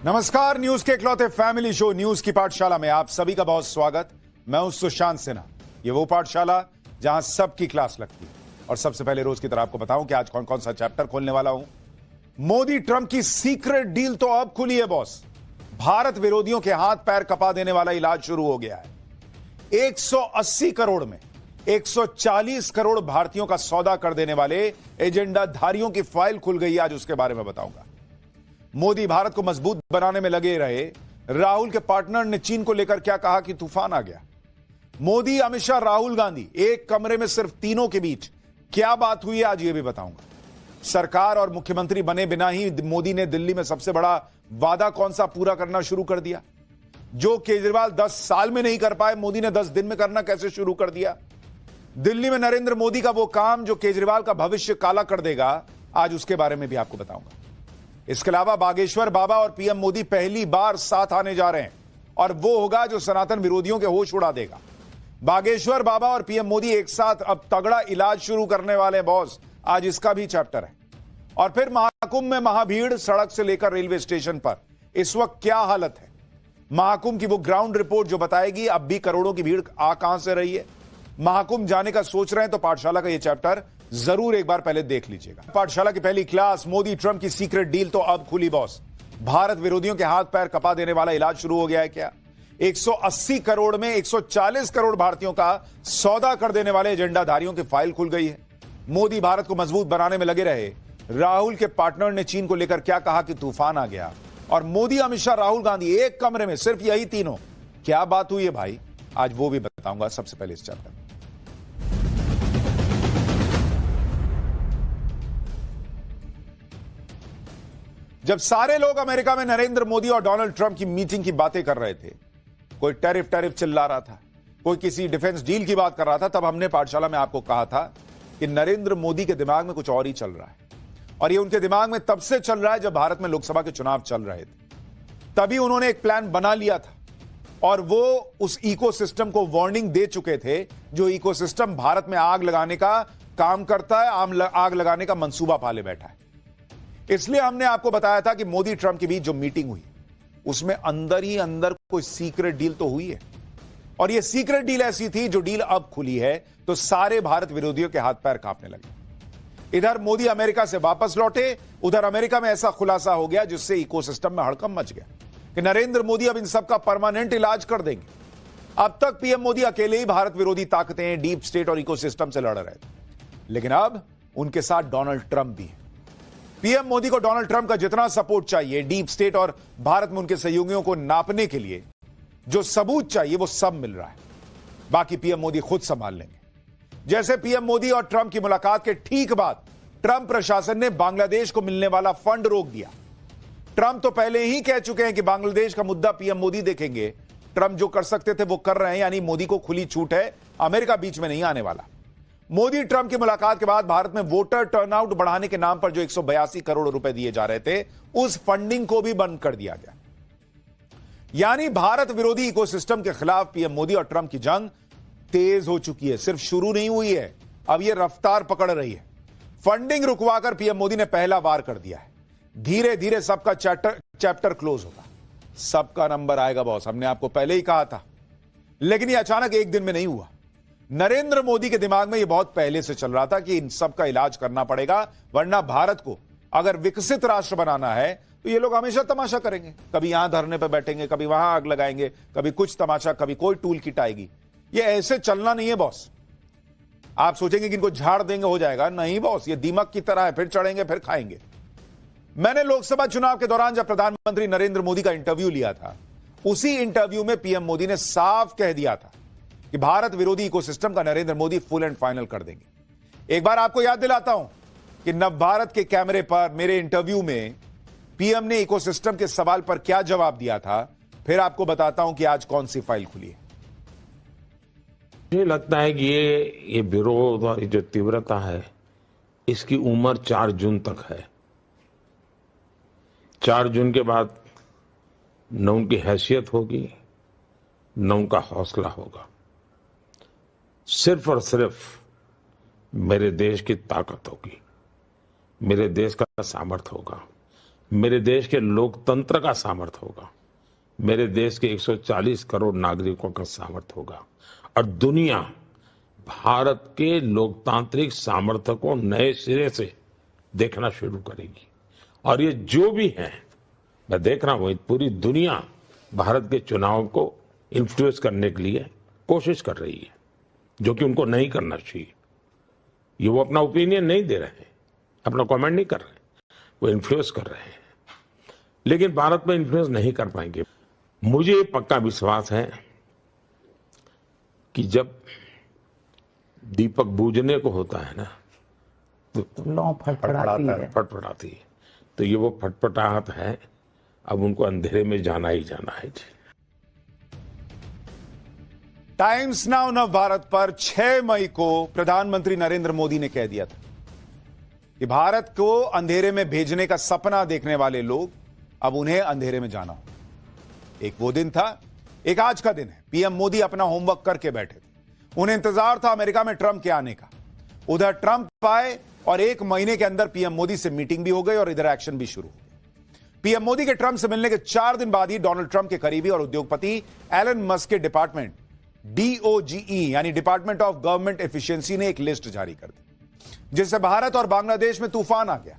नमस्कार, न्यूज के इकलौते फैमिली शो न्यूज की पाठशाला में आप सभी का बहुत स्वागत। मैं हूं सुशांत सिन्हा। ये वो पाठशाला जहां सबकी क्लास लगती है। और सबसे पहले रोज की तरह आपको बताऊं कि आज कौन कौन सा चैप्टर खोलने वाला हूं। मोदी ट्रंप की सीक्रेट डील तो अब खुली है बॉस। भारत विरोधियों के हाथ पैर कपा देने वाला इलाज शुरू हो गया है। 180 करोड़ में 140 करोड़ भारतीयों का सौदा कर देने वाले एजेंडाधारियों की फाइल खुल गई। आज उसके बारे में बताऊंगा। मोदी भारत को मजबूत बनाने में लगे रहे। राहुल के पार्टनर ने चीन को लेकर क्या कहा कि तूफान आ गया। मोदी, अमित शाह, राहुल गांधी एक कमरे में सिर्फ तीनों के बीच क्या बात हुई है, आज यह भी बताऊंगा। सरकार और मुख्यमंत्री बने बिना ही मोदी ने दिल्ली में सबसे बड़ा वादा कौन सा पूरा करना शुरू कर दिया। जो केजरीवाल 10 साल में नहीं कर पाए, मोदी ने 10 दिन में करना कैसे शुरू कर दिया। दिल्ली में नरेंद्र मोदी का वो काम जो केजरीवाल का भविष्य काला कर देगा, आज उसके बारे में भी आपको बताऊंगा। इसके अलावा बागेश्वर बाबा और पीएम मोदी पहली बार साथ आने जा रहे हैं और वो होगा जो सनातन विरोधियों के होश उड़ा देगा। बागेश्वर बाबा और पीएम मोदी एक साथ अब तगड़ा इलाज शुरू करने वाले हैं बॉस। आज इसका भी चैप्टर है। और फिर महाकुंभ में महाभीड़, सड़क से लेकर रेलवे स्टेशन पर इस वक्त क्या हालत है। महाकुंभ की वो ग्राउंड रिपोर्ट जो बताएगी अब भी करोड़ों की भीड़ आ कहां से रही है। महाकुंभ जाने का सोच रहे हैं तो पाठशाला का यह चैप्टर जरूर एक बार पहले देख लीजिएगा। पाठशाला की पहली क्लास, मोदी ट्रंप की सीक्रेट डील तो अब खुली बॉस। भारत विरोधियों के हाथ पैर कपा देने वाला इलाज शुरू हो गया है क्या। 180 करोड़ में 140 करोड़ भारतीयों का सौदा कर देने वाले एजेंडाधारियों की फाइल खुल गई है। मोदी भारत को मजबूत बनाने में लगे रहे। राहुल के पार्टनर ने चीन को लेकर क्या कहा कि तूफान आ गया। और मोदी, अमित शाह, राहुल गांधी एक कमरे में सिर्फ यही तीनों, क्या बात हुई है भाई, आज वो भी बताऊंगा। सबसे पहले इस चैप्टर में जब सारे लोग अमेरिका में नरेंद्र मोदी और डोनाल्ड ट्रंप की मीटिंग की बातें कर रहे थे, कोई टैरिफ चिल्ला रहा था, कोई किसी डिफेंस डील की बात कर रहा था, तब हमने पाठशाला में आपको कहा था कि नरेंद्र मोदी के दिमाग में कुछ और ही चल रहा है। और ये उनके दिमाग में तब से चल रहा है जब भारत में लोकसभा के चुनाव चल रहे थे। तभी उन्होंने एक प्लान बना लिया था और वो उस इकोसिस्टम को वार्निंग दे चुके थे, जो इकोसिस्टम भारत में आग लगाने का काम करता है, आग लगाने का मंसूबा पाले बैठा है। इसलिए हमने आपको बताया था कि मोदी ट्रंप के बीच जो मीटिंग हुई उसमें अंदर ही अंदर कोई सीक्रेट डील तो हुई है। और यह सीक्रेट डील ऐसी थी जो डील अब खुली है तो सारे भारत विरोधियों के हाथ पैर कांपने लगे। इधर मोदी अमेरिका से वापस लौटे, उधर अमेरिका में ऐसा खुलासा हो गया जिससे इकोसिस्टम में हड़कंप मच गया कि नरेंद्र मोदी अब इन सबका परमानेंट इलाज कर देंगे। अब तक पीएम मोदी अकेले ही भारत विरोधी ताकतें, डीप स्टेट और इकोसिस्टम से लड़ रहे थे, लेकिन अब उनके साथ डोनाल्ड ट्रंप भी है। पीएम मोदी को डोनाल्ड ट्रंप का जितना सपोर्ट चाहिए, डीप स्टेट और भारत में उनके सहयोगियों को नापने के लिए जो सबूत चाहिए वो सब मिल रहा है। बाकी पीएम मोदी खुद संभाल लेंगे। जैसे पीएम मोदी और ट्रंप की मुलाकात के ठीक बाद ट्रंप प्रशासन ने बांग्लादेश को मिलने वाला फंड रोक दिया। ट्रंप तो पहले ही कह चुके हैं कि बांग्लादेश का मुद्दा पीएम मोदी देखेंगे। ट्रंप जो कर सकते थे वो कर रहे हैं, यानी मोदी को खुली छूट है, अमेरिका बीच में नहीं आने वाला। मोदी ट्रंप की मुलाकात के बाद भारत में वोटर टर्नआउट बढ़ाने के नाम पर जो 182 करोड़ रुपए दिए जा रहे थे, उस फंडिंग को भी बंद कर दिया गया। यानी भारत विरोधी इकोसिस्टम के खिलाफ पीएम मोदी और ट्रंप की जंग तेज हो चुकी है। सिर्फ शुरू नहीं हुई है, अब यह रफ्तार पकड़ रही है। फंडिंग रुकवाकर पीएम मोदी ने पहला वार कर दिया है। धीरे धीरे सबका चैप्टर क्लोज होगा, सबका नंबर आएगा बॉस। हमने आपको पहले ही कहा था, लेकिन यह अचानक एक दिन में नहीं हुआ। नरेंद्र मोदी के दिमाग में यह बहुत पहले से चल रहा था कि इन सब का इलाज करना पड़ेगा, वरना भारत को अगर विकसित राष्ट्र बनाना है तो ये लोग हमेशा तमाशा करेंगे। कभी यहां धरने पर बैठेंगे, कभी वहां आग लगाएंगे, कभी कुछ तमाशा, कभी कोई टूल किट आएगी। ये ऐसे चलना नहीं है बॉस। आप सोचेंगे कि इनको झाड़ देंगे हो जाएगा, नहीं बॉस, ये दीमक की तरह है, फिर चढ़ेंगे फिर खाएंगे। मैंने लोकसभा चुनाव के दौरान जब प्रधानमंत्री नरेंद्र मोदी का इंटरव्यू लिया था, उसी इंटरव्यू में पीएम मोदी ने साफ कह दिया था कि भारत विरोधी इकोसिस्टम का Narendra Modi full and final कर देंगे। एक बार आपको याद दिलाता हूं कि नव भारत के कैमरे पर मेरे इंटरव्यू में पीएम ने इकोसिस्टम के सवाल पर क्या जवाब दिया था, फिर आपको बताता हूं कि आज कौन सी फाइल खुली है। मुझे लगता है कि ये विरोध और जो तीव्रता है, इसकी उम्र 4 जून तक है। 4 जून के बाद न उनकी हैसियत होगी, न उनका हौसला होगा। सिर्फ और सिर्फ मेरे देश की ताकत होगी, मेरे देश का सामर्थ्य होगा, मेरे देश के लोकतंत्र का सामर्थ्य होगा, मेरे देश के 140 करोड़ नागरिकों का सामर्थ्य होगा और दुनिया भारत के लोकतांत्रिक सामर्थ्य को नए सिरे से देखना शुरू करेगी। और ये जो भी है, मैं देख रहा हूं पूरी दुनिया भारत के चुनाव को इन्फ्लुएंस करने के लिए कोशिश कर रही है, जो कि उनको नहीं करना चाहिए। ये वो अपना ओपिनियन नहीं दे रहे, अपना कमेंट नहीं कर रहे, वो इन्फ्लुएंस कर रहे हैं, लेकिन भारत में इन्फ्लुएंस नहीं कर पाएंगे। मुझे पक्का विश्वास है कि जब दीपक बूझने को होता है ना, तो लौ फटफटाती है। तो ये वो फटफटाहट है, अब उनको अंधेरे में जाना ही जाना है जी। टाइम्स नाउ नव भारत पर 6 मई को प्रधानमंत्री नरेंद्र मोदी ने कह दिया था कि भारत को अंधेरे में भेजने का सपना देखने वाले लोग अब उन्हें अंधेरे में जाना हो। एक वो दिन था, एक आज का दिन है। पीएम मोदी अपना होमवर्क करके बैठे थे। उन्हें इंतजार था अमेरिका में ट्रंप के आने का। उधर ट्रंप आए और 1 महीने के अंदर पीएम मोदी से मीटिंग भी हो गई और इधर एक्शन भी शुरू हो गया। पीएम मोदी के ट्रंप से मिलने के 4 दिन बाद ही डोनाल्ड ट्रंप के करीबी और उद्योगपति एलन मस्क के डिपार्टमेंट DOGE यानी डिपार्टमेंट ऑफ गवर्नमेंट एफिशिएंसी ने एक लिस्ट जारी कर दी, जिससे भारत और बांग्लादेश में तूफान आ गया।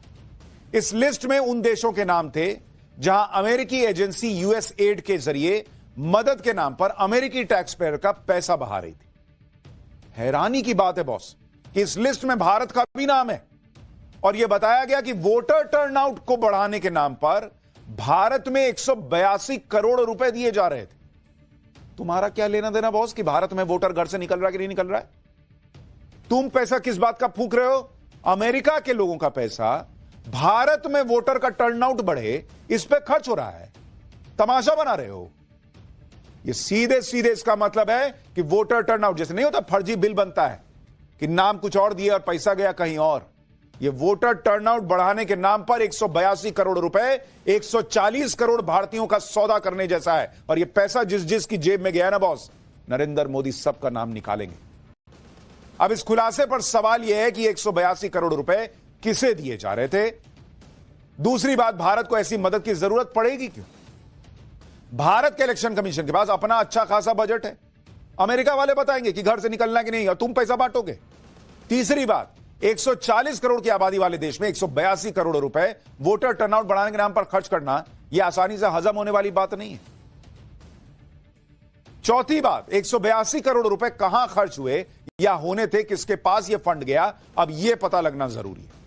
इस लिस्ट में उन देशों के नाम थे जहां अमेरिकी एजेंसी यूएस एड के जरिए मदद के नाम पर अमेरिकी टैक्स पेयर का पैसा बहा रही थी। हैरानी की बात है बॉस कि इस लिस्ट में भारत का भी नाम है और यह बताया गया कि वोटर टर्नआउट को बढ़ाने के नाम पर भारत में 182 करोड़ रुपए दिए जा रहे थे। तुम्हारा क्या लेना देना बॉस कि भारत में वोटर घर से निकल रहा है कि नहीं निकल रहा है? तुम पैसा किस बात का फूंक रहे हो? अमेरिका के लोगों का पैसा भारत में वोटर का टर्नआउट बढ़े इस पे खर्च हो रहा है। तमाशा बना रहे हो। ये सीधे सीधे इसका मतलब है कि वोटर टर्नआउट जैसे नहीं होता फर्जी बिल बनता है कि नाम कुछ और दिया और पैसा गया कहीं और। ये वोटर टर्नआउट बढ़ाने के नाम पर 182 करोड़ रुपए 140 करोड़ भारतीयों का सौदा करने जैसा है। और ये पैसा जिस जिस की जेब में गया ना बॉस, नरेंद्र मोदी सबका नाम निकालेंगे। अब इस खुलासे पर सवाल यह है कि 182 करोड़ रुपए किसे दिए जा रहे थे? दूसरी बात, भारत को ऐसी मदद की जरूरत पड़ेगी क्यों? भारत के इलेक्शन कमीशन के पास अपना अच्छा खासा बजट है। अमेरिका वाले बताएंगे कि घर से निकलना कि नहीं और तुम पैसा बांटोगे। तीसरी बात, 140 करोड़ की आबादी वाले देश में 182 करोड़ रुपए वोटर टर्नआउट बढ़ाने के नाम पर खर्च करना यह आसानी से हजम होने वाली बात नहीं है। चौथी बात, 182 करोड़ रुपए कहां खर्च हुए या होने थे, किसके पास यह फंड गया, अब यह पता लगना जरूरी है।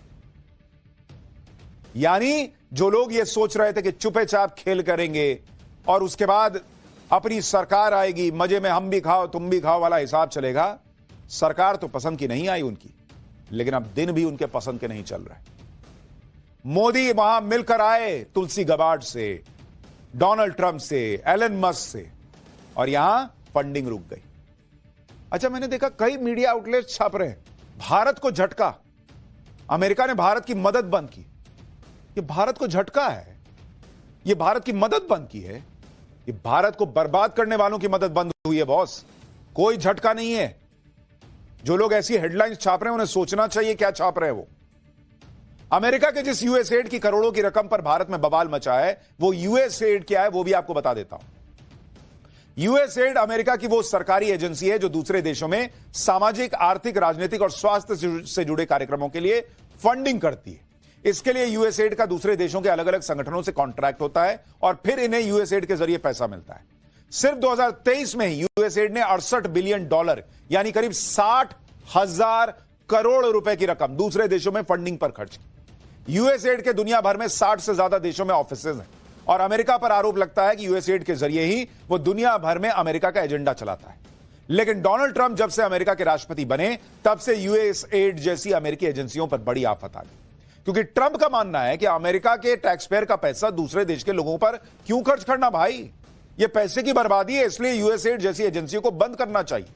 यानी जो लोग यह सोच रहे थे कि चुपे चाप खेल करेंगे और उसके बाद अपनी सरकार आएगी, मजे में हम भी खाओ तुम भी खाओ वाला हिसाब चलेगा, सरकार तो पसंद की नहीं आई उनकी, लेकिन अब दिन भी उनके पसंद के नहीं चल रहे। मोदी वहां मिलकर आए तुलसी गबार्ड से, डोनाल्ड ट्रंप से, एलन मस्क से, और यहां फंडिंग रुक गई। अच्छा, मैंने देखा कई मीडिया आउटलेट छाप रहे हैं भारत को झटका, अमेरिका ने भारत की मदद बंद की। ये भारत को झटका है, ये भारत की मदद बंद की है, ये भारत को बर्बाद करने वालों की मदद बंद हुई है बॉस, कोई झटका नहीं है। जो लोग ऐसी हेडलाइंस छाप रहे हैं उन्हें सोचना चाहिए क्या छाप रहे हैं वो। अमेरिका के जिस यूएस एड की करोड़ों की रकम पर भारत में बवाल मचा है, वो यूएस एड क्या है वो भी आपको बता देता हूं। यूएस एड अमेरिका की वो सरकारी एजेंसी है जो दूसरे देशों में सामाजिक, आर्थिक, राजनीतिक और स्वास्थ्य से जुड़े कार्यक्रमों के लिए फंडिंग करती है। इसके लिए यूएस एड का दूसरे देशों के अलग अलग संगठनों से कॉन्ट्रैक्ट होता है और फिर इन्हें यूएस एड के जरिए पैसा मिलता है। सिर्फ 2023 में यूएस एड ने $68 बिलियन यानी करीब 60,000 करोड़ रुपए की रकम दूसरे देशों में फंडिंग पर खर्च की। यूएस एड के दुनिया भर में 60 से ज्यादा देशों में ऑफिसेज हैं और अमेरिका पर आरोप लगता है कि यूएस एड के जरिए ही वो दुनिया भर में अमेरिका का एजेंडा चलाता है। लेकिन डोनाल्ड ट्रंप जब से अमेरिका के राष्ट्रपति बने तब से यूएस एड जैसी अमेरिकी एजेंसियों पर बड़ी आफत आ गई, क्योंकि ट्रंप का मानना है कि अमेरिका के टैक्स पेयर का पैसा दूसरे देश के लोगों पर क्यों खर्च करना भाई, ये पैसे की बर्बादी है, इसलिए यूएस एड जैसी एजेंसियों को बंद करना चाहिए।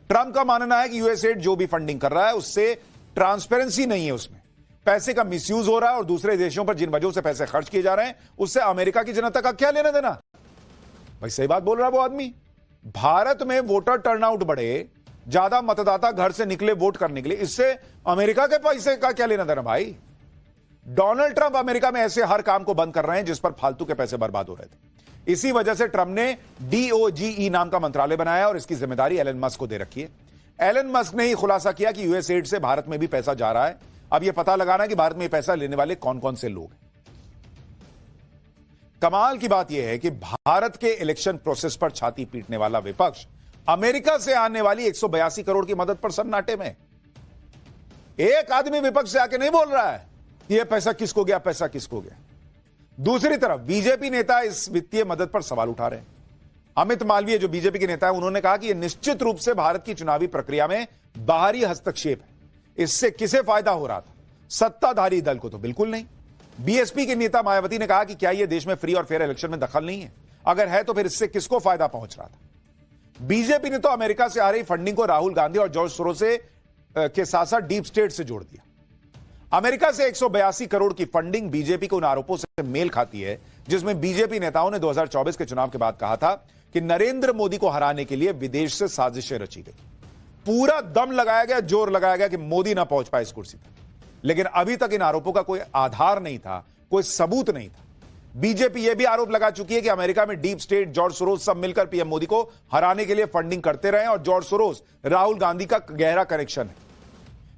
ट्रंप का मानना है कि यूएस एड जो भी फंडिंग कर रहा है उससे ट्रांसपेरेंसी नहीं है, उसमें पैसे का मिसयूज हो रहा है और दूसरे देशों पर जिन वजहों से पैसे खर्च किए जा रहे हैं उससे अमेरिका की जनता का क्या लेना देना। भाई सही बात बोल रहा है वो आदमी। भारत में वोटर टर्नआउट बढ़े, ज्यादा मतदाता घर से निकले वोट करने के लिए, इससे अमेरिका के पैसे का क्या लेना देना भाई। डोनाल्ड ट्रंप अमेरिका में ऐसे हर काम को बंद कर रहे हैं जिस पर फालतू के पैसे बर्बाद हो रहे थे। इसी वजह से ट्रंप ने DOGE नाम का मंत्रालय बनाया और इसकी जिम्मेदारी एलन मस्क को दे रखी है। एलन मस्क ने ही खुलासा किया कि यूएस एड से भारत में भी पैसा जा रहा है। अब यह पता लगाना कि भारत में पैसा लेने वाले कौन कौन से लोग हैं। कमाल की बात यह है कि भारत के इलेक्शन प्रोसेस पर छाती पीटने वाला विपक्ष अमेरिका से आने वाली 182 करोड़ की मदद पर सन्नाटे में। एक आदमी विपक्ष से आके नहीं बोल रहा है कि यह पैसा किसको गया, पैसा किसको गया। दूसरी तरफ बीजेपी नेता इस वित्तीय मदद पर सवाल उठा रहे हैं। अमित मालवीय जो बीजेपी के नेता है, उन्होंने कहा कि यह निश्चित रूप से भारत की चुनावी प्रक्रिया में बाहरी हस्तक्षेप है। इससे किसे फायदा हो रहा था? सत्ताधारी दल को तो बिल्कुल नहीं। बीएसपी के नेता मायावती ने कहा कि क्या यह देश में फ्री और फेयर इलेक्शन में दखल नहीं है? अगर है तो फिर इससे किसको फायदा पहुंच रहा था? बीजेपी ने तो अमेरिका से आ रही फंडिंग को राहुल गांधी और जॉर्ज सोरोस के साथ साथ डीप स्टेट से जोड़ दिया। अमेरिका से 182 करोड़ की फंडिंग बीजेपी को उन आरोपों से मेल खाती है जिसमें बीजेपी नेताओं ने 2024 के चुनाव के बाद कहा था कि नरेंद्र मोदी को हराने के लिए विदेश से साजिशें रची गई। पूरा दम लगाया गया, जोर लगाया गया कि मोदी ना पहुंच पाए इस कुर्सी पर। लेकिन अभी तक इन आरोपों का कोई आधार नहीं था, कोई सबूत नहीं था। बीजेपी यह भी आरोप लगा चुकी है कि अमेरिका में डीप स्टेट, जॉर्ज सोरोस सब मिलकर पीएम मोदी को हराने के लिए फंडिंग करते रहे और जॉर्ज सोरोस राहुल गांधी का गहरा कनेक्शन है।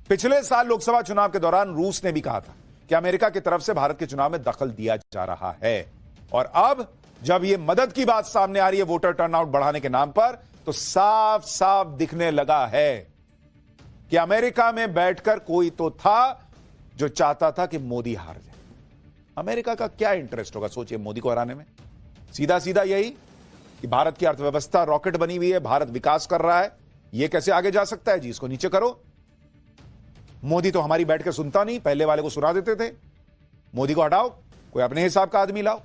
पिछले साल लोकसभा चुनाव के दौरान रूस ने भी कहा था कि अमेरिका की तरफ से भारत के चुनाव में दखल दिया जा रहा है। और अब जब यह मदद की बात सामने आ रही है वोटर टर्नआउट बढ़ाने के नाम पर, तो साफ साफ दिखने लगा है कि अमेरिका में बैठकर कोई तो था जो चाहता था कि मोदी हार जाए। अमेरिका का क्या इंटरेस्ट होगा सोचिए मोदी को हराने में? सीधा सीधा यही कि भारत की अर्थव्यवस्था रॉकेट बनी हुई है, भारत विकास कर रहा है, यह कैसे आगे जा सकता है जी? इसको नीचे करो। मोदी तो हमारी बैठ के सुनता नहीं, पहले वाले को सुना देते थे। मोदी को हटाओ, कोई अपने हिसाब का आदमी लाओ।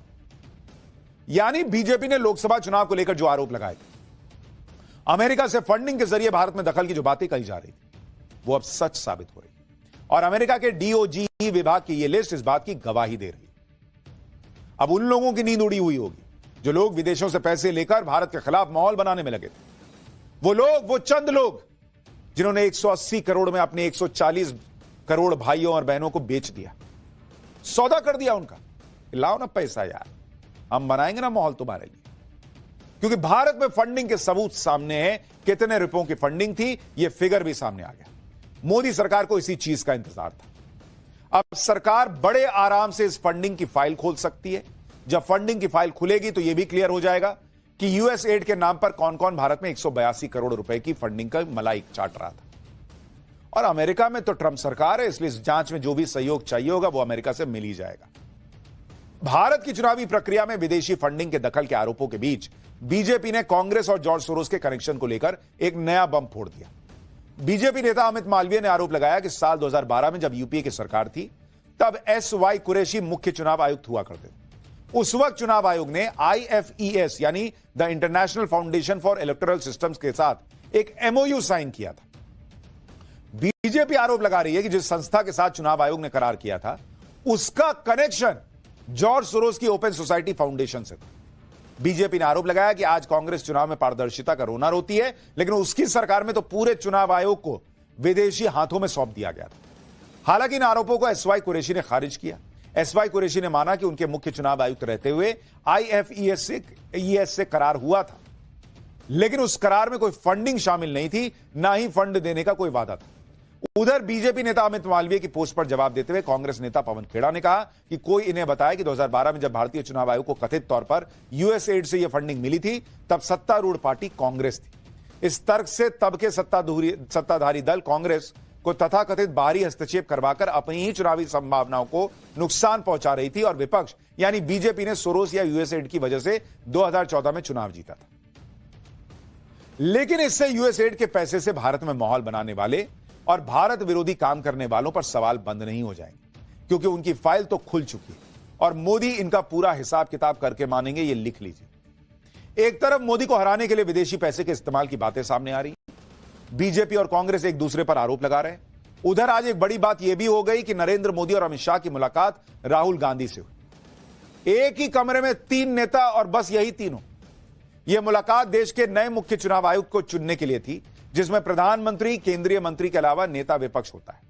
यानी बीजेपी ने लोकसभा चुनाव को लेकर जो आरोप लगाए थे, अमेरिका से फंडिंग के जरिए भारत में दखल की जो बातें कही जा रही थी, वो अब सच साबित हो रही। और अमेरिका के DOGE विभाग की यह लिस्ट इस बात की गवाही दे रही है। अब उन लोगों की नींद उड़ी हुई होगी जो लोग विदेशों से पैसे लेकर भारत के खिलाफ माहौल बनाने में लगे थे। वो लोग, वो चंद लोग जिन्होंने 180 करोड़ में अपने 140 करोड़ भाइयों और बहनों को बेच दिया, सौदा कर दिया उनका। लाओ ना पैसा यार, हम बनाएंगे ना माहौल तुम्हारे लिए। क्योंकि भारत में फंडिंग के सबूत सामने हैं। कितने रुपयों की फंडिंग थी, यह फिगर भी सामने आ गया। मोदी सरकार को इसी चीज का इंतजार था। अब सरकार बड़े आराम से इस फंडिंग की फाइल खोल सकती है। जब फंडिंग की फाइल खुलेगी तो यह भी क्लियर हो जाएगा कि यूएस एड के नाम पर कौन कौन भारत में 182 करोड़ रुपए की फंडिंग का मलाई चाट रहा था। और अमेरिका में तो ट्रंप सरकार है, इसलिए इस जांच में जो भी सहयोग चाहिए होगा वो अमेरिका से मिल ही जाएगा। भारत की चुनावी प्रक्रिया में विदेशी फंडिंग के दखल के आरोपों के बीच बीजेपी ने कांग्रेस और जॉर्ज सोरोस के कनेक्शन को लेकर एक नया बम फोड़ दिया। बीजेपी नेता अमित मालवीय ने आरोप लगाया कि साल 2012 में जब यूपीए की सरकार थी, तब SY कुरैशी मुख्य चुनाव आयुक्त हुआ करते थे। उस वक्त चुनाव आयोग ने IFES यानी the international foundation for electoral systems के साथ एक MOU साइन किया था। बीजेपी आरोप लगा रही है कि जिस संस्था के साथ चुनाव आयोग ने करार किया था, उसका कनेक्शन जॉर्ज सोरोस की ओपन सोसाइटी फाउंडेशन से था। बीजेपी ने आरोप लगाया कि आज कांग्रेस चुनाव में पारदर्शिता का रोना रोती है, लेकिन उसकी सरकार में तो पूरे चुनाव आयोग को विदेशी हाथों में सौंप दिया गया था। हालांकि इन आरोपों को SY कुरैशी ने खारिज किया। SY कुरैशी ने माना कि उनके मुख्य चुनाव आयुक्त रहते हुए IFES से करार हुआ था, लेकिन उस करार में कोई फंडिंग शामिल नहीं थी, ना ही फंड देने का कोई वादा था। उधर बीजेपी नेता अमित मालवीय की पोस्ट पर जवाब देते हुए कांग्रेस नेता पवन खेड़ा ने कहा कि कोई इन्हें बताया कि 2012 में जब भारतीय चुनाव आयोग को कथित तौर पर यूएस एड से यह फंडिंग मिली थी, तब सत्तारूढ़ पार्टी कांग्रेस थी। इस तर्क से तब के सत्ताधारी दल कांग्रेस को तथाकथित बाहरी हस्तक्षेप करवाकर अपनी ही चुनावी संभावनाओं को नुकसान पहुंचा रही थी और विपक्ष यानी बीजेपी ने सोरोस या यूएस एड की वजह से 2014 में चुनाव जीता था। लेकिन इससे यूएस एड के पैसे से भारत में माहौल बनाने वाले और भारत विरोधी काम करने वालों पर सवाल बंद नहीं हो जाएंगे, क्योंकि उनकी फाइल तो खुल चुकी है और मोदी इनका पूरा हिसाब किताब करके मानेंगे, ये लिख लीजिए। एक तरफ मोदी को हराने के लिए विदेशी पैसे के इस्तेमाल की बातें सामने आ रही, बीजेपी और कांग्रेस एक दूसरे पर आरोप लगा रहे हैं। उधर आज एक बड़ी बात यह भी हो गई कि नरेंद्र मोदी और अमित शाह की मुलाकात राहुल गांधी से हुई। एक ही कमरे में 3 नेता और बस यही तीनों। यह मुलाकात देश के नए मुख्य चुनाव आयुक्त को चुनने के लिए थी, जिसमें प्रधानमंत्री, केंद्रीय मंत्री के अलावा नेता विपक्ष होता है।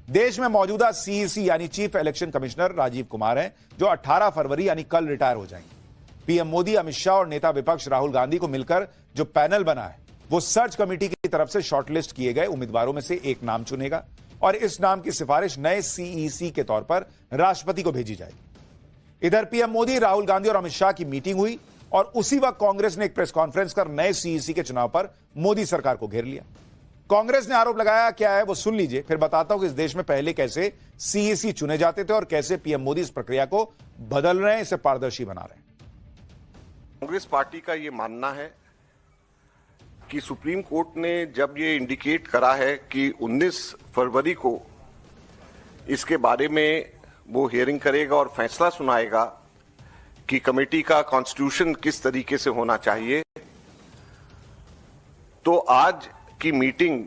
देश में मौजूदा सीईसी यानी chief election commissioner Rajiv Kumar हैं, जो 18 फरवरी यानी कल रिटायर हो जाएंगे। पीएम मोदी, अमित शाह और नेता विपक्ष राहुल गांधी को मिलकर जो पैनल बना है, वो सर्च कमेटी की तरफ से शॉर्टलिस्ट किए गए उम्मीदवारों में से एक नाम चुनेगा और इस नाम की सिफारिश नए सीईसी के तौर पर राष्ट्रपति को भेजी जाएगी। इधर पीएम मोदी, राहुल गांधी और अमित शाह की मीटिंग हुई और उसी वक्त कांग्रेस ने एक प्रेस कॉन्फ्रेंस कर नए सीईसी के चुनाव पर मोदी सरकार को घेर लिया। कांग्रेस ने आरोप लगाया, क्या है वो सुन लीजिए, फिर बताता हूं कि इस देश में पहले कैसे सीईसी चुने जाते थे और कैसे पीएम मोदी इस प्रक्रिया को बदल रहे हैं, इसे पारदर्शी बना रहे हैं। कांग्रेस पार्टी का ये मानना है कि सुप्रीम कोर्ट ने जब ये इंडिकेट करा है कि 19 फरवरी को इसके बारे में वो हियरिंग करेगा और फैसला सुनाएगा कि कमेटी का कॉन्स्टिट्यूशन किस तरीके से होना चाहिए, तो आज की मीटिंग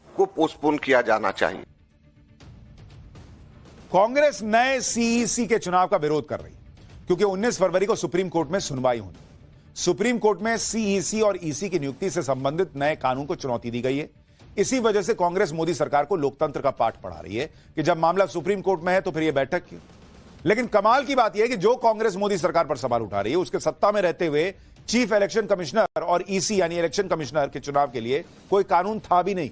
को पोस्टपोन किया जाना चाहिए। कांग्रेस नए सीईसी के चुनाव का विरोध कर रही क्योंकि 19 फरवरी को सुप्रीम कोर्ट में सुनवाई होनी। सुप्रीम कोर्ट में सीईसी और ईसी की नियुक्ति से संबंधित नए कानून को चुनौती दी गई है। इसी वजह से कांग्रेस मोदी सरकार को लोकतंत्र का पाठ पढ़ा रही है कि जब मामला सुप्रीम कोर्ट में है तो फिर यह बैठक क्यों। लेकिन कमाल की बात यह है कि जो कांग्रेस मोदी सरकार पर सवाल उठा रही है, उसके सत्ता में रहते हुए चीफ इलेक्शन कमिश्नर और ईसी यानी इलेक्शन कमिश्नर के चुनाव के लिए कोई कानून था भी नहीं।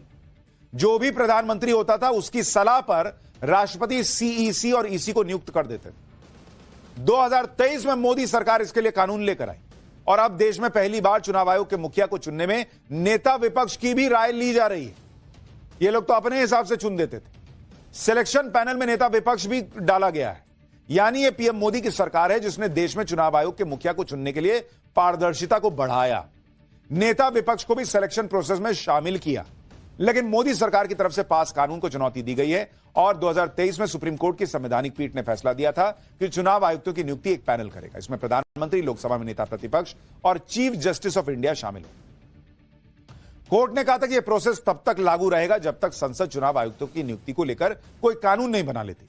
जो भी प्रधानमंत्री होता था उसकी सलाह पर राष्ट्रपति सीईसी और ईसी को नियुक्त कर देते थे। 2023 में मोदी सरकार इसके लिए कानून लेकर आई और अब देश में पहली बार चुनाव आयोग के मुखिया को चुनने में नेता विपक्ष की भी राय ली जा रही है। ये लोग तो अपने हिसाब से चुन देते थे, सिलेक्शन पैनल में नेता विपक्ष भी डाला गया है। यानी ये पीएम मोदी की सरकार है जिसने देश में चुनाव आयोग के मुखिया को चुनने के लिए पारदर्शिता को बढ़ाया, नेता विपक्ष को भी सिलेक्शन प्रोसेस में शामिल किया। लेकिन मोदी सरकार की तरफ से पास कानून को चुनौती दी गई है और 2023 में सुप्रीम कोर्ट की संवैधानिक पीठ ने फैसला दिया था कि चुनाव आयुक्तों की नियुक्ति एक पैनल करेगा। इसमें प्रधानमंत्री, लोकसभा में नेता प्रतिपक्ष और चीफ जस्टिस ऑफ इंडिया शामिल हो। कोर्ट ने कहा था कि यह प्रोसेस तब तक लागू रहेगा जब तक संसद चुनाव आयुक्तों की नियुक्ति को लेकर कोई कानून नहीं बना लेती।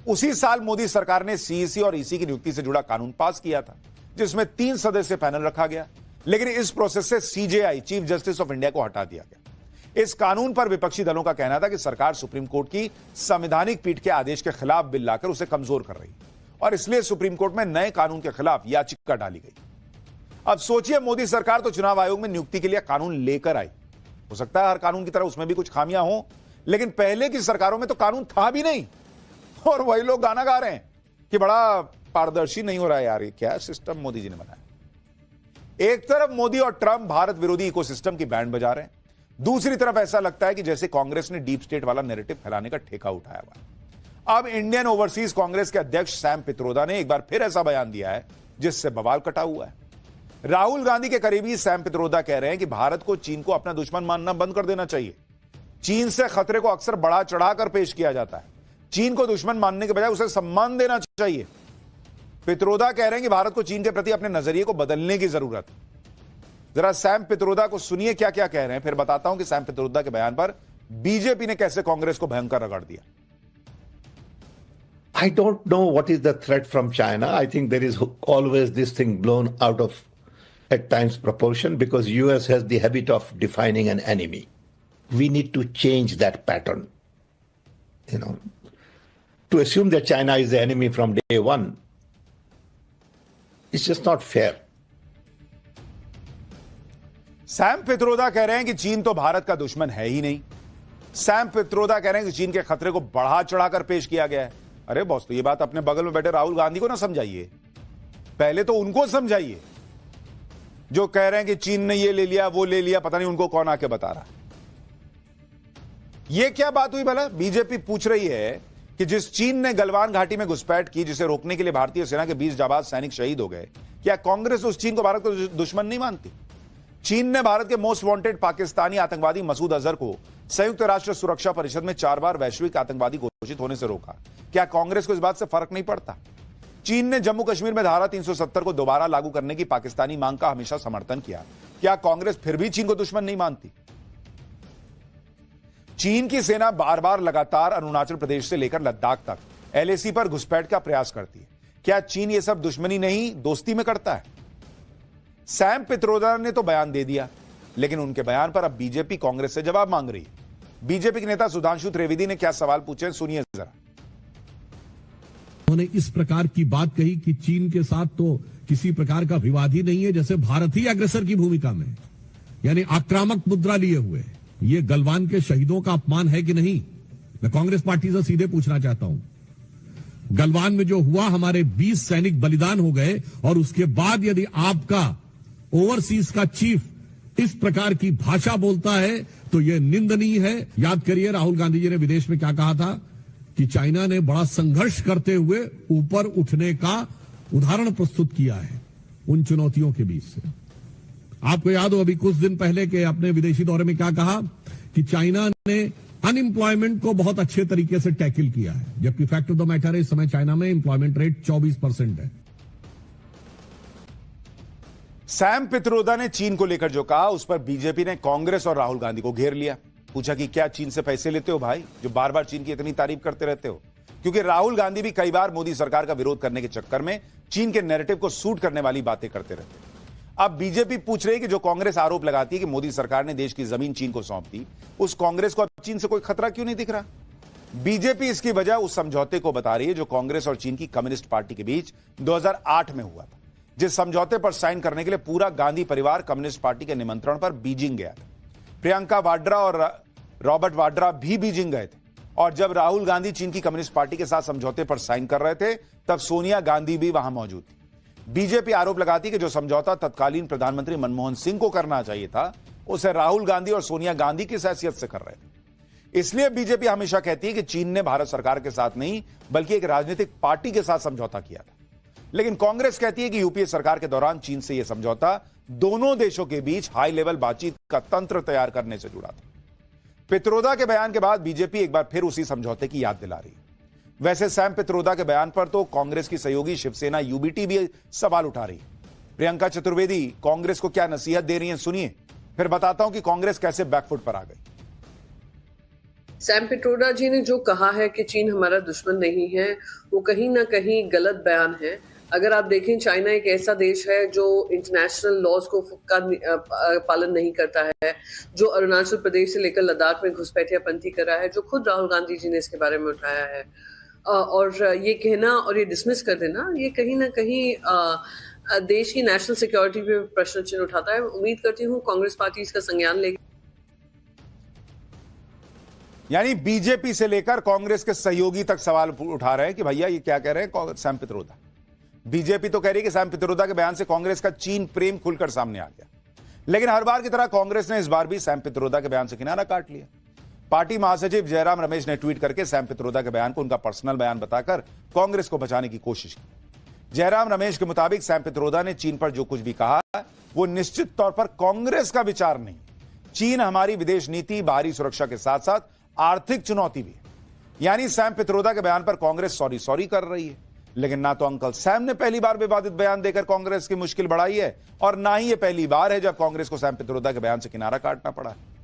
उसी साल मोदी सरकार ने सीईसी और ईसी की नियुक्ति से जुड़ा कानून पास किया था, जिसमें 3 सदस्यीय पैनल रखा गया। लेकिन इस प्रोसेस से CJI, chief justice of India को हटा दिया गया। इस कानून पर विपक्षी दलों का कहना था कि सरकार सुप्रीम कोर्ट की संवैधानिक पीठ के आदेश के खिलाफ बिल लाकर उसे कमजोर कर रही और इसलिए सुप्रीम कोर्ट में नए कानून के खिलाफ याचिका डाली गई। अब सोचिए, मोदी सरकार तो चुनाव आयोग में नियुक्ति के लिए कानून लेकर आई। हो सकता है हर कानून की तरह उसमें भी कुछ खामियां हो, लेकिन पहले की सरकारों में तो कानून था भी नहीं और वही लोग गाना गा रहे हैं कि बड़ा पारदर्शी नहीं हो रहा है। यार, ये क्या सिस्टम मोदी जी ने बनाया। एक तरफ मोदी और ट्रंप भारत विरोधी इकोसिस्टम की बैंड बजा रहे हैं, दूसरी तरफ ऐसा लगता है कि जैसे कांग्रेस ने डीप स्टेट वाला नैरेटिव फैलाने का ठेका उठाया हुआ। अब इंडियन ओवरसीज कांग्रेस के अध्यक्ष सैम पित्रोदा ने एक बार फिर ऐसा बयान दिया है जिससे बवाल कटा हुआ है। राहुल गांधी के करीबी सैम पित्रोदा कह रहे हैं कि भारत को चीन को अपना दुश्मन मानना बंद कर देना चाहिए। चीन से खतरे को अक्सर बढ़ा चढ़ाकर पेश किया जाता है। चीन को दुश्मन मानने के बजाय उसे सम्मान देना चाहिए। पित्रोदा कह रहे हैं कि भारत को चीन के प्रति अपने नजरिए को बदलने की जरूरत है। जरा सैम पित्रोदा को सुनिए क्या क्या कह रहे हैं, फिर बताता हूं कि सैम पित्रोदा के बयान पर बीजेपी ने कैसे कांग्रेस को भयंकर रगड़ दिया। I don't know what is the threat from China. I think there is always this thing blown out of at times proportion because US has the habit of defining an enemy. We need to change that pattern. You know, to assume that China is the enemy from day one, it's just not fair. Sam Pitroda कह रहे हैं कि चीन तो भारत का दुश्मन है ही नहीं। सैम पित्रोदा कह रहे हैं कि चीन के खतरे को बढ़ा चढ़ाकर पेश किया गया है। अरे बॉस, तो ये बात अपने बगल में बैठे राहुल गांधी को ना समझाइए, पहले तो उनको समझाइए जो कह रहे हैं कि चीन ने ये ले लिया, वो ले लिया, पता नहीं उनको कौन आके बता रहा। ये क्या बात हुई भला? बीजेपी पूछ रही है कि जिस चीन ने गलवान घाटी में घुसपैठ की, जिसे रोकने के लिए भारतीय सेना के 20 जाबाज सैनिक शहीद हो गए, क्या कांग्रेस उस चीन को भारत को दुश्मन नहीं मानती? चीन ने भारत के मोस्ट वांटेड पाकिस्तानी आतंकवादी मसूद अजहर को संयुक्त राष्ट्र सुरक्षा परिषद में 4 बार वैश्विक आतंकवादी घोषित होने से रोका। क्या कांग्रेस को इस बात से फर्क नहीं पड़ता? चीन ने जम्मू कश्मीर में धारा 370 को दोबारा लागू करने की पाकिस्तानी मांग का हमेशा समर्थन किया। क्या कांग्रेस फिर भी चीन को दुश्मन नहीं मानती? चीन की सेना बार बार लगातार अरुणाचल प्रदेश से लेकर लद्दाख तक एलएसी पर घुसपैठ का प्रयास करती है। क्या चीन ये सब दुश्मनी नहीं, दोस्ती में करता है? सैम पित्रोदा ने तो बयान दे दिया, लेकिन उनके बयान पर अब बीजेपी कांग्रेस से जवाब मांग रही है। बीजेपी के नेता सुधांशु त्रिवेदी ने क्या सवाल पूछे, सुनिए जरा। उन्होंने इस प्रकार की बात कही कि चीन के साथ तो किसी प्रकार का विवाद ही नहीं है, जैसे भारत ही अग्रेसर की भूमिका में, यानी आक्रामक मुद्रा लिए हुए। ये गलवान के शहीदों का अपमान है कि नहीं? मैं कांग्रेस पार्टी से सीधे पूछना चाहता हूं। गलवान में जो हुआ, हमारे 20 सैनिक बलिदान हो गए, और उसके बाद यदि आपका ओवरसीज का चीफ इस प्रकार की भाषा बोलता है तो यह निंदनीय है। याद करिए राहुल गांधी जी ने विदेश में क्या कहा था कि चाइना ने बड़ा संघर्ष करते हुए ऊपर उठने का उदाहरण प्रस्तुत किया है उन चुनौतियों के बीच से। आपको याद हो अभी कुछ दिन पहले के अपने विदेशी दौरे में क्या कहा कि चाइना ने अनएम्प्लॉयमेंट को बहुत अच्छे तरीके से टैकल किया है, जबकि फैक्ट ऑफ द मैटर है इस समय चाइना में एम्प्लॉयमेंट रेट 24% है। सैम पित्रोदा ने चीन को लेकर जो कहा, उस पर बीजेपी ने कांग्रेस और राहुल गांधी को घेर लिया। पूछा कि क्या चीन से पैसे लेते हो भाई, जो बार बार चीन की इतनी तारीफ करते रहते हो? क्योंकि राहुल गांधी भी कई बार मोदी सरकार का विरोध करने के चक्कर में चीन के नैरेटिव को सूट करने वाली बातें करते रहते हैं। अब बीजेपी पूछ रही है कि जो कांग्रेस आरोप लगाती है कि मोदी सरकार ने देश की जमीन चीन को सौंप दी, उस कांग्रेस को अब चीन से कोई खतरा क्यों नहीं दिख रहा? बीजेपी इसकी वजह उस समझौते को बता रही है जो कांग्रेस और चीन की कम्युनिस्ट पार्टी के बीच 2008 में हुआ था, जिस समझौते पर साइन करने के लिए पूरा गांधी परिवार कम्युनिस्ट पार्टी के निमंत्रण पर बीजिंग गया था। प्रियंका वाड्रा और रॉबर्ट वाड्रा भी बीजिंग गए थे, और जब राहुल गांधी चीन की कम्युनिस्ट पार्टी के साथ समझौते पर साइन कर रहे थे, तब सोनिया गांधी भी वहां मौजूद थी। बीजेपी आरोप लगाती कि जो समझौता तत्कालीन प्रधानमंत्री मनमोहन सिंह को करना चाहिए था, उसे राहुल गांधी और सोनिया गांधी की हैसियत से कर रहे थे। इसलिए बीजेपी हमेशा कहती है कि चीन ने भारत सरकार के साथ नहीं, बल्कि एक राजनीतिक पार्टी के साथ समझौता किया था। लेकिन कांग्रेस कहती है कि यूपीए सरकार के दौरान चीन से यह समझौता दोनों देशों के बीच हाई लेवल बातचीत का तंत्र तैयार करने से जुड़ा था। पित्रोदा के बयान के बाद बीजेपी एक बार फिर उसी समझौते की याद दिला रही है। वैसे सैम पित्रोदा के बयान पर तो कांग्रेस की सहयोगी शिवसेना यूबीटी भी सवाल उठा रही है। प्रियंका चतुर्वेदी कांग्रेस को क्या नसीहत दे रही हैं, सुनिए, फिर बताता हूं कि कांग्रेस कैसे बैकफुट पर आ गई। सैम पित्रोदा जी ने जो कहा है कि चीन हमारा दुश्मन नहीं है, वो कहीं ना कहीं गलत बयान है। अगर आप देखें, चाइना एक ऐसा देश है जो इंटरनेशनल लॉज को का पालन नहीं करता है, जो अरुणाचल प्रदेश से लेकर लद्दाख में घुसपैठियापंथी कर रहा है, जो खुद राहुल गांधी जी ने इसके बारे में उठाया है। और ये कहना और ये डिसमिस कर देना, ये कहीं ना कहीं देश की नेशनल सिक्योरिटी पे प्रश्न चिन्ह उठाता है। उम्मीद करती हूँ कांग्रेस पार्टी इसका संज्ञान लेगी। यानी बीजेपी से लेकर कांग्रेस के सहयोगी तक सवाल उठा रहे हैं कि भैया ये क्या कह रहे हैं सैम पित्रोदा। बीजेपी तो कह रही है कि सैम पित्रोदा के बयान से कांग्रेस का चीन प्रेम खुलकर सामने आ गया, लेकिन हर बार की तरह कांग्रेस ने इस बार भी सैम पित्रोदा के बयान से किनारा काट लिया। पार्टी महासचिव जयराम रमेश ने ट्वीट करके सैम पित्रोदा के बयान को उनका पर्सनल बयान बताकर कांग्रेस को बचाने की कोशिश की। जयराम रमेश के मुताबिक सैम पित्रोदा ने चीन पर जो कुछ भी कहा वो निश्चित तौर पर कांग्रेस का विचार नहीं। चीन हमारी विदेश नीति, बाहरी सुरक्षा के साथ साथ आर्थिक चुनौती भी है। यानी सैम पित्रोदा के बयान पर कांग्रेस सॉरी कर रही है, लेकिन ना तो अंकल सैम ने पहली बार विवादित बयान देकर कांग्रेस की मुश्किल बढ़ाई है, और ना ही यह पहली बार है जब कांग्रेस को सैम पित्रोदा के बयान से किनारा काटना पड़ा है।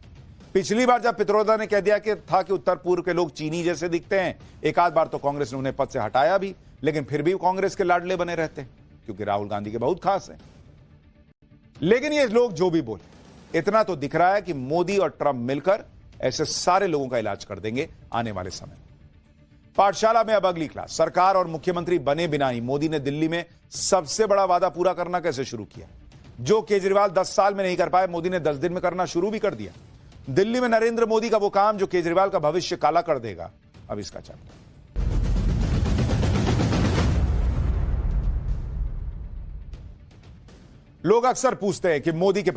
पिछली बार जब पित्रोदा ने कह दिया कि उत्तर पूर्व के लोग चीनी जैसे दिखते हैं, एक आध बार तो कांग्रेस ने उन्हें पद से हटाया भी, लेकिन फिर भी कांग्रेस के लाडले बने रहते हैं क्योंकि राहुल गांधी के बहुत खास हैं। लेकिन ये लोग जो भी बोले, इतना तो दिख रहा है कि मोदी और ट्रंप मिलकर ऐसे सारे लोगों का इलाज कर देंगे आने वाले समय। पाठशाला में अब अगली क्लास। सरकार और मुख्यमंत्री बने बिना ही मोदी ने दिल्ली में सबसे बड़ा वादा पूरा करना कैसे शुरू किया। जो केजरीवाल 10 साल में नहीं कर पाए, मोदी ने 10 दिन में करना शुरू भी कर दिया। दिल्ली में नरेंद्र मोदी का वो काम जो केजरीवाल का भविष्य काला कर देगा, अब इसका चैप्टर। लोग अक्सर पूछते हैं कि मोदी के